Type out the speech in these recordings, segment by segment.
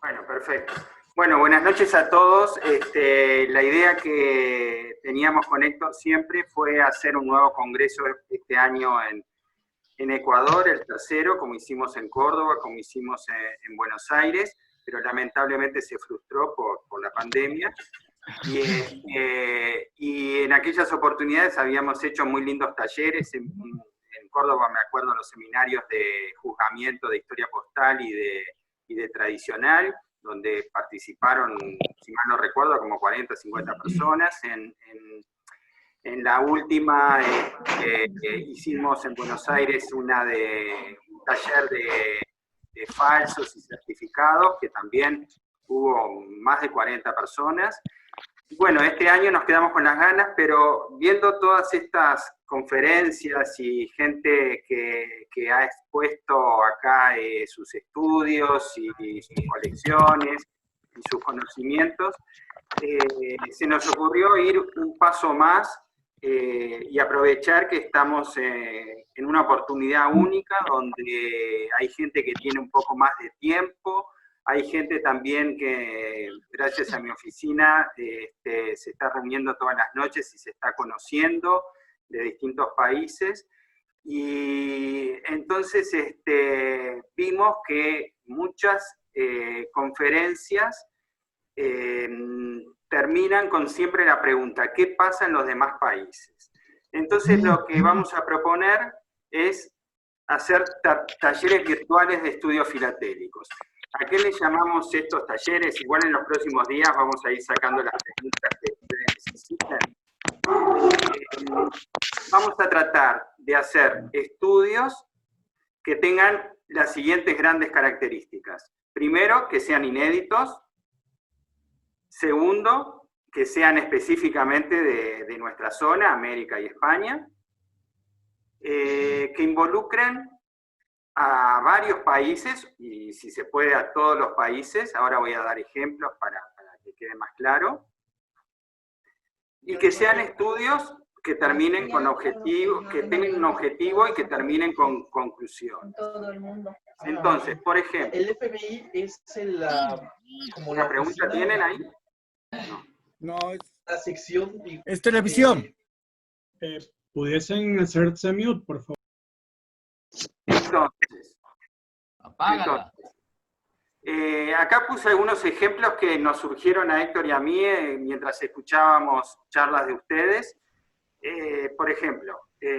Bueno, perfecto. Bueno, buenas noches a todos. La idea que teníamos con Héctor siempre fue hacer un nuevo congreso este año en Ecuador, el tercero, como hicimos en Córdoba, como hicimos en Buenos Aires, pero lamentablemente se frustró por la pandemia. Y en aquellas oportunidades habíamos hecho muy lindos talleres. En Córdoba me acuerdo los seminarios de juzgamiento de historia postal y de tradicional, donde participaron, si mal no recuerdo, como 40 o 50 personas. En la última hicimos en Buenos Aires un taller de falsos y certificados, que también hubo más de 40 personas. Bueno, este año nos quedamos con las ganas, pero viendo todas estas conferencias y gente que ha expuesto acá sus estudios y sus colecciones y sus conocimientos, se nos ocurrió ir un paso más y aprovechar que estamos en una oportunidad única donde hay gente que tiene un poco más de tiempo. Hay gente también que, gracias a mi oficina, se está reuniendo todas las noches y se está conociendo de distintos países. Y entonces vimos que muchas conferencias terminan con siempre la pregunta, ¿qué pasa en los demás países? Entonces lo que vamos a proponer es hacer talleres virtuales de estudios filatélicos. ¿A qué le llamamos estos talleres? Igual en los próximos días vamos a ir sacando las preguntas que ustedes necesiten. Vamos a tratar de hacer estudios que tengan las siguientes grandes características. Primero, que sean inéditos. Segundo, que sean específicamente de nuestra zona, América y España. Que involucren a varios países, y si se puede a todos los países. Ahora voy a dar ejemplos para que quede más claro. Y que sean estudios que terminen con objetivos, que tengan un objetivo y que terminen con conclusión. Todo el mundo. Entonces, por ejemplo... ¿El FMI es como ¿Una pregunta tienen ahí? No, la sección... es televisión. ¿Pudiesen hacerse mute, por favor? Entonces, apágala. Acá puse algunos ejemplos que nos surgieron a Héctor y a mí mientras escuchábamos charlas de ustedes. Por ejemplo,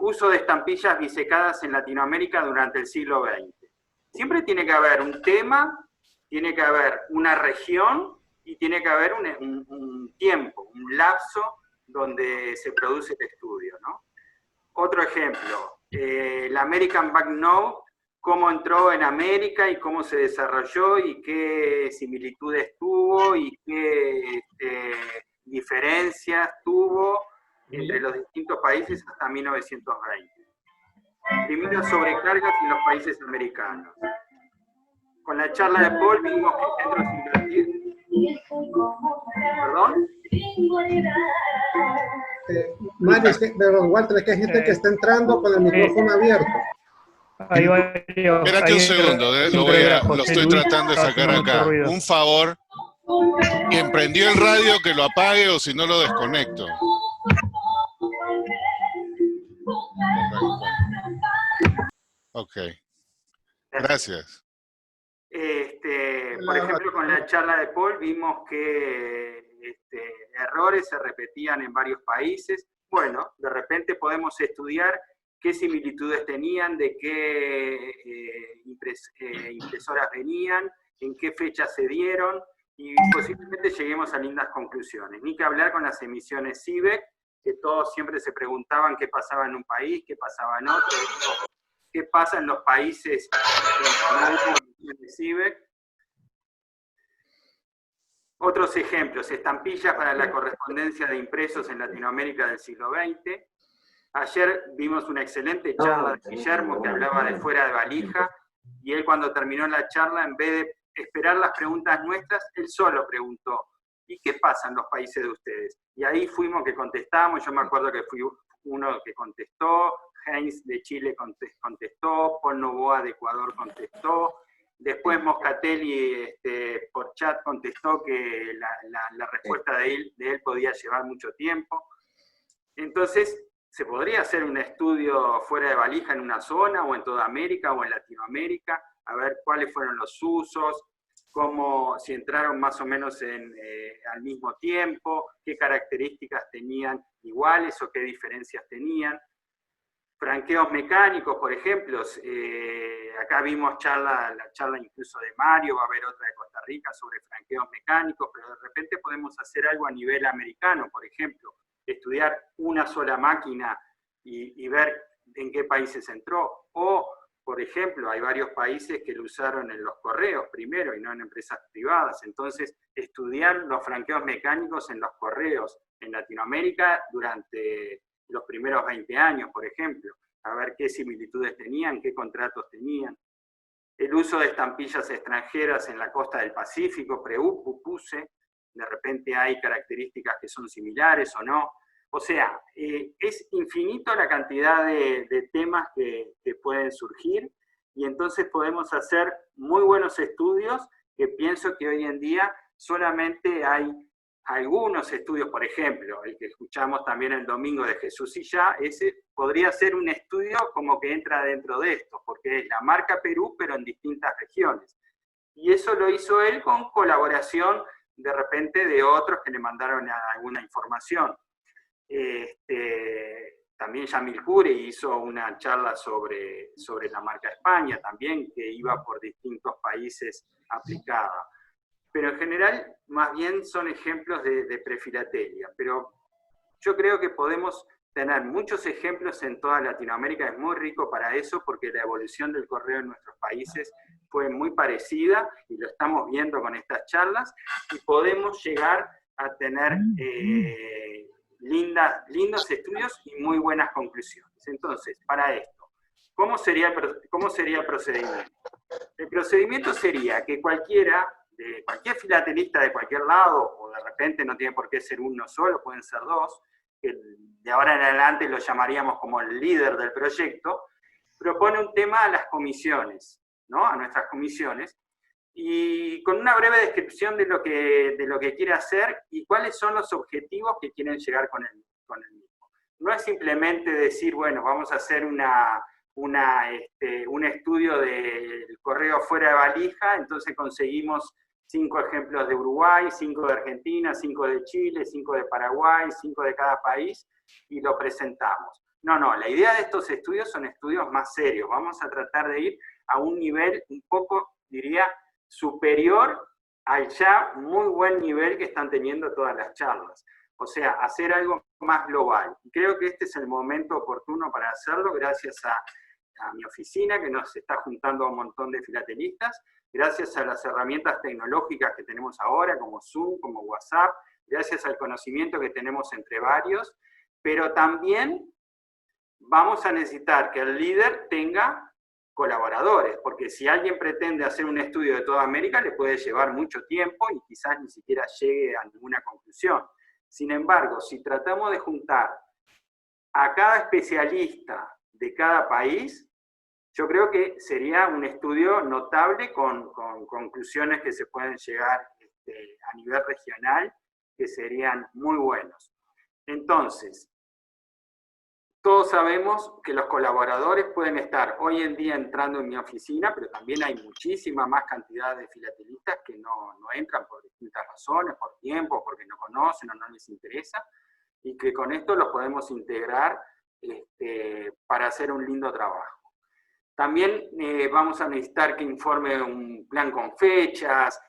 uso de estampillas bisecadas en Latinoamérica durante el siglo XX. Siempre tiene que haber un tema, tiene que haber una región y tiene que haber un tiempo, un lapso donde se produce el estudio, ¿no? Otro ejemplo, la American Banknote, cómo entró en América y cómo se desarrolló y qué similitudes tuvo y qué diferencias tuvo entre los distintos países hasta 1920. Primeras sobrecargas en los países americanos. Con la charla de Paul vimos que centros invertidos... ¿Perdón? Mario, pero Walter, que hay gente que está entrando con el micrófono abierto. Espérate un segundo, lo estoy tratando de sacar acá. Un favor, quien prendió el radio que lo apague o si no lo desconecto. Ok, gracias. Por ejemplo, con la charla de Paul vimos que errores se repetían en varios países. Bueno, de repente podemos estudiar qué similitudes tenían, de qué impresoras venían, en qué fechas se dieron, y posiblemente lleguemos a lindas conclusiones. Ni que hablar con las emisiones CIBEC, que todos siempre se preguntaban qué pasaba en un país, qué pasaba en otro, qué pasa en los países de CIBEC. Otros ejemplos, estampillas para la correspondencia de impresos en Latinoamérica del siglo XX. Ayer vimos una excelente charla de Guillermo que hablaba de fuera de valija, y él cuando terminó la charla, en vez de esperar las preguntas nuestras, él solo preguntó, ¿y qué pasa en los países de ustedes? Y ahí fuimos que contestamos. Yo me acuerdo que fui uno que contestó, Heinz de Chile contestó, Paul Novoa de Ecuador contestó, Después Moscatelli por chat contestó que la respuesta de él podía llevar mucho tiempo. Entonces, ¿se podría hacer un estudio fuera de valija en una zona, o en toda América, o en Latinoamérica? A ver cuáles fueron los usos, si entraron más o menos al mismo tiempo, qué características tenían iguales o qué diferencias tenían. Franqueos mecánicos, por ejemplo, acá vimos la charla incluso de Mario, va a haber otra de Costa Rica sobre franqueos mecánicos, pero de repente podemos hacer algo a nivel americano, por ejemplo, estudiar una sola máquina y ver en qué países entró, o, por ejemplo, hay varios países que lo usaron en los correos primero y no en empresas privadas, entonces estudiar los franqueos mecánicos en los correos en Latinoamérica durante los primeros 20 años, por ejemplo, a ver qué similitudes tenían, qué contratos tenían. El uso de estampillas extranjeras en la costa del Pacífico, puse, de repente hay características que son similares o no. O sea, es infinito la cantidad de temas que pueden surgir, y entonces podemos hacer muy buenos estudios que pienso que hoy en día solamente hay algunos estudios, por ejemplo, el que escuchamos también el domingo de Jesús y Ya, ese podría ser un estudio como que entra dentro de esto, porque es la marca Perú, pero en distintas regiones. Y eso lo hizo él con colaboración, de repente, de otros que le mandaron alguna información. También Yamil Jure hizo una charla sobre la marca España también, que iba por distintos países aplicada. Pero en general, más bien son ejemplos de prefilatelia. Pero yo creo que podemos tener muchos ejemplos en toda Latinoamérica, es muy rico para eso, porque la evolución del correo en nuestros países fue muy parecida, y lo estamos viendo con estas charlas, y podemos llegar a tener lindos estudios y muy buenas conclusiones. Entonces, para esto, ¿cómo sería el procedimiento? El procedimiento sería que cualquier filatelista de cualquier lado, o de repente no tiene por qué ser uno solo, pueden ser dos, que de ahora en adelante lo llamaríamos como el líder del proyecto, propone un tema a las comisiones, ¿no? A nuestras comisiones, y con una breve descripción de lo que quiere hacer y cuáles son los objetivos que quieren llegar con el mismo. No es simplemente decir, bueno, vamos a hacer un estudio del correo fuera de valija, entonces conseguimos 5 ejemplos de Uruguay, 5 de Argentina, 5 de Chile, 5 de Paraguay, 5 de cada país, y lo presentamos. No, la idea de estos estudios son estudios más serios. Vamos a tratar de ir a un nivel un poco, diría, superior al ya muy buen nivel que están teniendo todas las charlas. O sea, hacer algo más global. Y creo que este es el momento oportuno para hacerlo, gracias a mi oficina, que nos está juntando a un montón de filatelistas, gracias a las herramientas tecnológicas que tenemos ahora, como Zoom, como WhatsApp, gracias al conocimiento que tenemos entre varios, pero también vamos a necesitar que el líder tenga colaboradores, porque si alguien pretende hacer un estudio de toda América, le puede llevar mucho tiempo y quizás ni siquiera llegue a ninguna conclusión. Sin embargo, si tratamos de juntar a cada especialista de cada país, yo creo que sería un estudio notable con conclusiones que se pueden llegar a nivel regional, que serían muy buenos. Entonces, todos sabemos que los colaboradores pueden estar hoy en día entrando en mi oficina, pero también hay muchísima más cantidad de filatelistas que no entran por distintas razones, por tiempo, porque no conocen o no les interesa, y que con esto los podemos integrar para hacer un lindo trabajo. También vamos a necesitar que informe un plan con fechas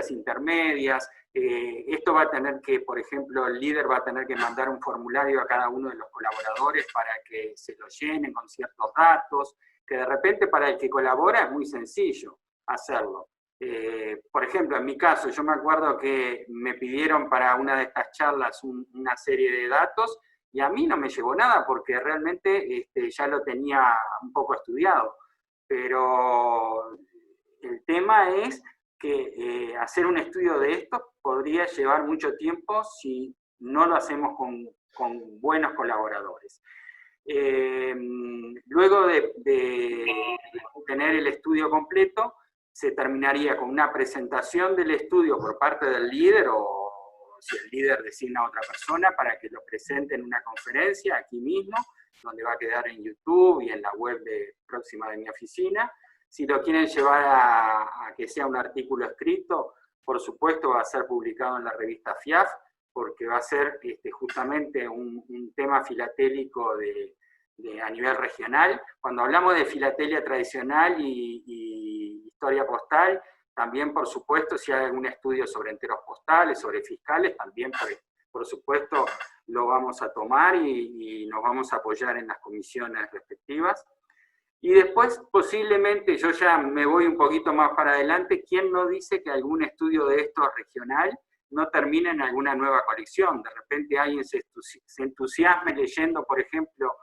intermedias. Esto va a tener que, por ejemplo, el líder va a tener que mandar un formulario a cada uno de los colaboradores para que se lo llenen con ciertos datos, que de repente para el que colabora es muy sencillo hacerlo. Por ejemplo, en mi caso, yo me acuerdo que me pidieron para una de estas charlas una serie de datos, y a mí no me llegó nada porque realmente ya lo tenía un poco estudiado. Pero el tema es que hacer un estudio de esto podría llevar mucho tiempo si no lo hacemos con buenos colaboradores. Luego de tener el estudio completo, se terminaría con una presentación del estudio por parte del líder, o si el líder designa a otra persona, para que lo presente en una conferencia aquí mismo, donde va a quedar en YouTube y en la web próxima de mi oficina. Si lo quieren llevar a que sea un artículo escrito, por supuesto va a ser publicado en la revista FIAF, porque va a ser justamente un tema filatélico a nivel regional. Cuando hablamos de filatelia tradicional y historia postal, también por supuesto si hay algún estudio sobre enteros postales, sobre fiscales, también por supuesto lo vamos a tomar y nos vamos a apoyar en las comisiones respectivas. Y después, posiblemente, yo ya me voy un poquito más para adelante, ¿quién no dice que algún estudio de esto regional no termine en alguna nueva colección? De repente alguien se entusiasme leyendo, por ejemplo,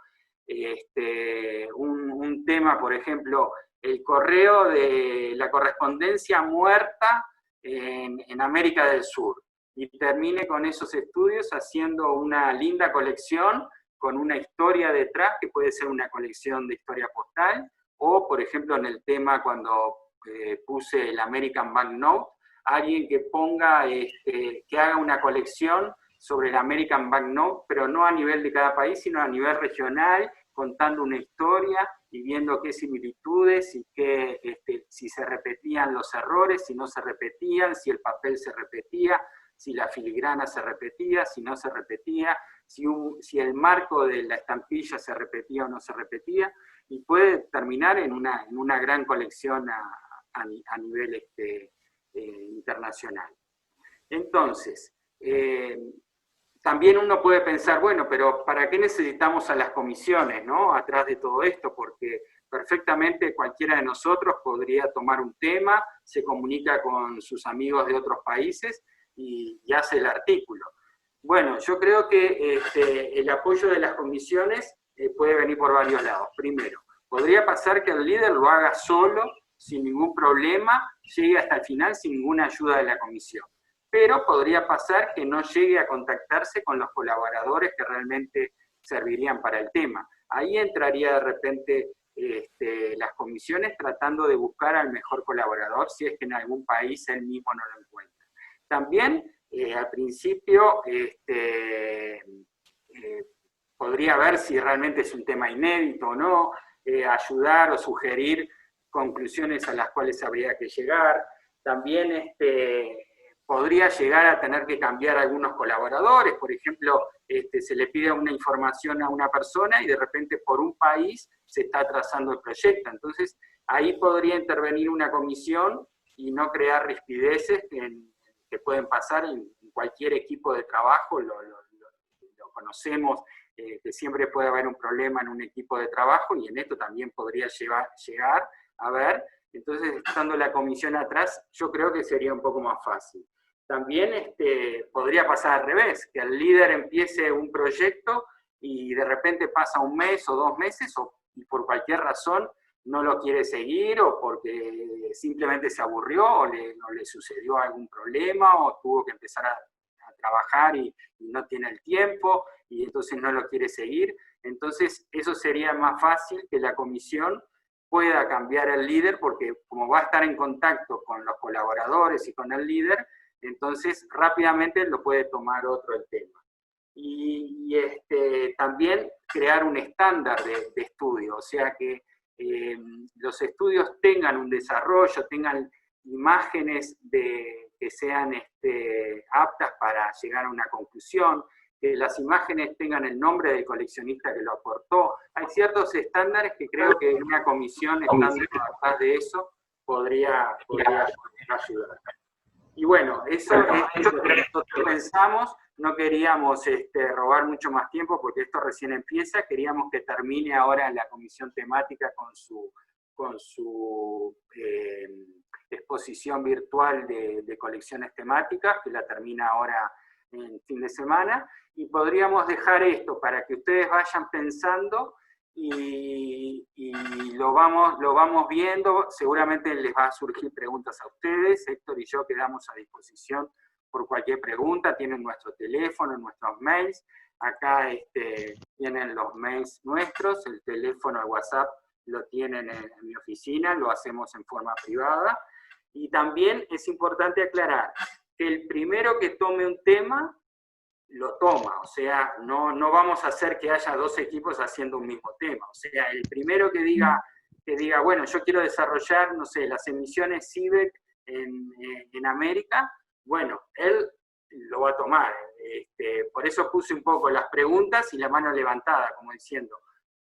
un tema, por ejemplo, el correo de la correspondencia muerta en América del Sur, y termine con esos estudios haciendo una linda colección con una historia detrás, que puede ser una colección de historia postal, o por ejemplo en el tema cuando puse el American Banknote, alguien que ponga, que haga una colección sobre el American Banknote, pero no a nivel de cada país, sino a nivel regional, contando una historia y viendo qué similitudes y si se repetían los errores, si no se repetían, si el papel se repetía, si la filigrana se repetía, si no se repetía, si el marco de la estampilla se repetía o no se repetía, y puede terminar en una gran colección a nivel internacional. Entonces, también uno puede pensar, bueno, pero ¿para qué necesitamos a las comisiones, ¿no? Atrás de todo esto? Porque perfectamente cualquiera de nosotros podría tomar un tema, se comunica con sus amigos de otros países y hace el artículo. Bueno, yo creo que el apoyo de las comisiones puede venir por varios lados. Primero, podría pasar que el líder lo haga solo, sin ningún problema, llegue hasta el final sin ninguna ayuda de la comisión. Pero podría pasar que no llegue a contactarse con los colaboradores que realmente servirían para el tema. Ahí entraría de repente las comisiones tratando de buscar al mejor colaborador, si es que en algún país él mismo no lo encuentra. También, al principio, podría ver si realmente es un tema inédito o no, ayudar o sugerir conclusiones a las cuales habría que llegar. También podría llegar a tener que cambiar algunos colaboradores, por ejemplo, se le pide una información a una persona y de repente por un país se está atrasando el proyecto. Entonces, ahí podría intervenir una comisión y no crear rispideces que pueden pasar en cualquier equipo de trabajo, lo conocemos, que siempre puede haber un problema en un equipo de trabajo, y en esto también podría llegar a ver. Entonces, estando la comisión atrás, yo creo que sería un poco más fácil. También podría pasar al revés, que el líder empiece un proyecto y de repente pasa un mes o 2 meses, y por cualquier razón no lo quiere seguir, o porque simplemente se aburrió, o le sucedió algún problema, o tuvo que empezar a trabajar y no tiene el tiempo, y entonces no lo quiere seguir. Entonces eso sería más fácil que la comisión pueda cambiar el líder, porque como va a estar en contacto con los colaboradores y con el líder, entonces rápidamente lo puede tomar otro el tema. Y también crear un estándar de estudio, o sea que los estudios tengan un desarrollo, tengan imágenes que sean aptas para llegar a una conclusión, que las imágenes tengan el nombre del coleccionista que lo aportó. Hay ciertos estándares que creo que una comisión, estando atrás de eso, podría ayudar. Y bueno, eso es lo que nosotros pensamos. No queríamos robar mucho más tiempo porque esto recién empieza. Queríamos que termine ahora en la comisión temática con su exposición virtual de colecciones temáticas, que la termina ahora en fin de semana. Y podríamos dejar esto para que ustedes vayan pensando y lo vamos viendo. Seguramente les va a surgir preguntas a ustedes. Héctor y yo quedamos a disposición por cualquier pregunta. Tienen nuestro teléfono, nuestros mails. Acá tienen los mails nuestros, el teléfono, el WhatsApp lo tienen en mi oficina, lo hacemos en forma privada. Y también es importante aclarar que el primero que tome un tema, lo toma, o sea, no vamos a hacer que haya 2 equipos haciendo un mismo tema, o sea, el primero que diga, bueno, yo quiero desarrollar, no sé, las emisiones CIVEC en América, bueno, él lo va a tomar. Por eso puse un poco las preguntas y la mano levantada, como diciendo,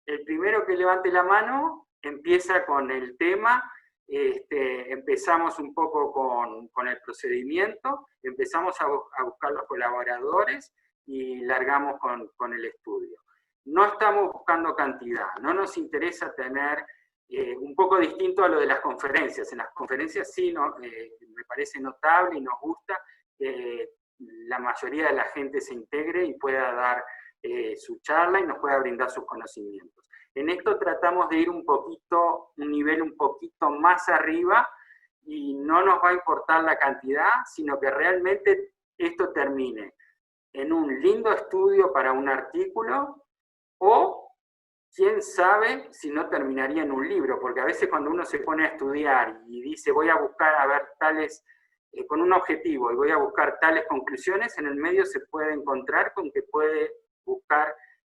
el primero que levante la mano empieza con el tema, empezamos un poco con el procedimiento, empezamos a buscar los colaboradores y largamos con el estudio. No estamos buscando cantidad, no nos interesa tener un poco distinto a lo de las conferencias. En las conferencias sí me parece notable y nos gusta que la mayoría de la gente se integre y pueda dar su charla y nos pueda brindar sus conocimientos. En esto tratamos de ir un nivel un poquito más arriba, y no nos va a importar la cantidad, sino que realmente esto termine en un lindo estudio para un artículo, o quién sabe si no terminaría en un libro, porque a veces cuando uno se pone a estudiar y dice voy a buscar a ver tales, con un objetivo, y voy a buscar tales conclusiones, en el medio se puede encontrar con que puede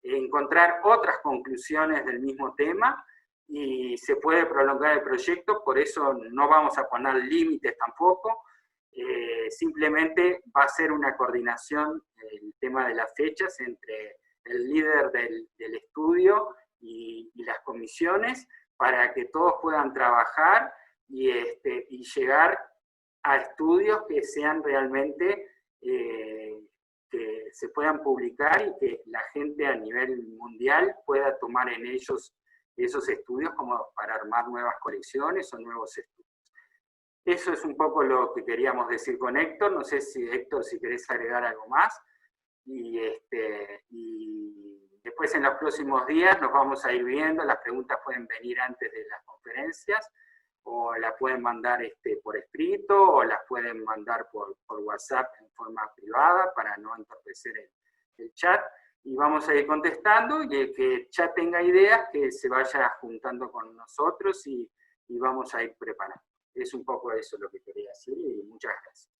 encontrar otras conclusiones del mismo tema, y se puede prolongar el proyecto. Por eso no vamos a poner límites tampoco, simplemente va a ser una coordinación, el tema de las fechas, entre el líder del estudio y las comisiones, para que todos puedan trabajar y llegar a estudios que sean realmente, que se puedan publicar y que la gente a nivel mundial pueda tomar en ellos esos estudios como para armar nuevas colecciones o nuevos estudios. Eso es un poco lo que queríamos decir con Héctor. No sé si, Héctor, si querés agregar algo más. Y después en los próximos días nos vamos a ir viendo. Las preguntas pueden venir antes de las conferencias, o las pueden mandar por escrito, o las pueden mandar por WhatsApp en forma privada para no entorpecer el chat. Y vamos a ir contestando, y el que ya tenga ideas, que se vaya juntando con nosotros y vamos a ir preparando. Es un poco eso lo que quería decir, y muchas gracias.